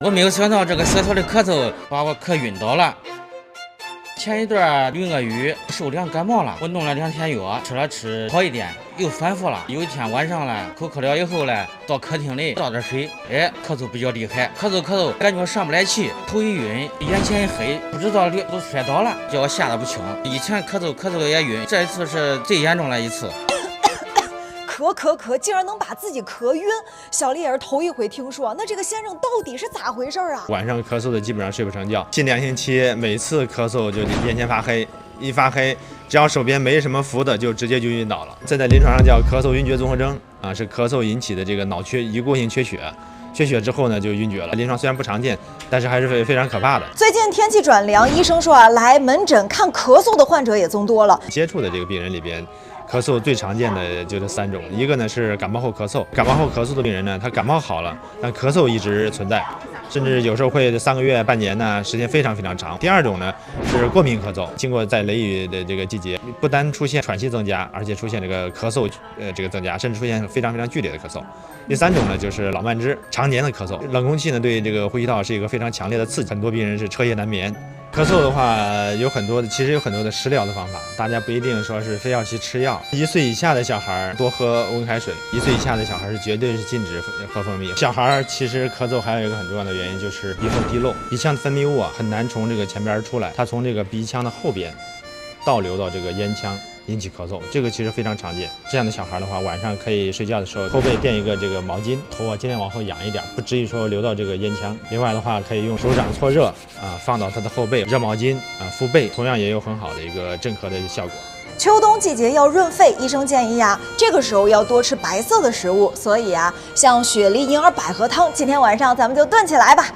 我没有想到这个舌头的咳嗽把我咳晕倒了。前一段晕鳄鱼，受凉感冒了，我弄了2天药，吃好一点，又反复了。有一天晚上呢，口渴了以后呢，到客厅里倒点水，咳嗽比较厉害，咳嗽，感觉上不来气，头一晕，眼前一黑，不知道都摔倒了，叫我吓得不轻。以前咳嗽也晕，这一次是最严重的一次。咳，竟然能把自己咳晕，小丽也是头一回听说。那这个先生到底是咋回事啊？晚上咳嗽的基本上睡不成觉，近2星期每次咳嗽就眼前发黑，一发黑，只要手边没什么扶的，就直接就晕倒了。这在临床上叫咳嗽晕厥综合征啊，是咳嗽引起的这个脑缺一过性缺血。缺血之后呢，就晕厥了。临床虽然不常见，但是还是非常可怕的。最近天气转凉，医生说来门诊看咳嗽的患者也增多了。接触的这个病人里边，咳嗽最常见的就是3种，一个呢是感冒后咳嗽，感冒后咳嗽的病人呢，他感冒好了，但咳嗽一直存在，甚至有时候会3个月、半年呢，时间非常长。第2种呢是过敏咳嗽，经过在雷雨的这个季节，不单出现喘息增加，而且出现这个咳嗽这个增加，甚至出现非常剧烈的咳嗽。第3种呢就是老慢支，常年的咳嗽，冷空气呢对这个呼吸道是一个非常强烈的刺激，很多病人是彻夜难眠。咳嗽的话，其实有很多的食疗的方法，大家不一定说是非要去吃药。1岁以下的小孩多喝温开水，1岁以下的小孩是绝对是禁止喝蜂蜜。小孩其实咳嗽还有一个很重要的原因就是鼻后滴漏，鼻腔的分泌物啊很难从这个前边出来，它从这个鼻腔的后边倒流到这个咽腔，引起咳嗽，这个其实非常常见。这样的小孩的话，晚上可以睡觉的时候后背垫一个这个毛巾，头啊尽量往后仰一点，不至于说流到这个咽腔。另外的话，可以用手掌搓热放到他的后背，热毛巾敷背，同样也有很好的一个镇咳的效果。秋冬季节要润肺，医生建议这个时候要多吃白色的食物，所以像雪梨银耳百合汤，今天晚上咱们就炖起来吧。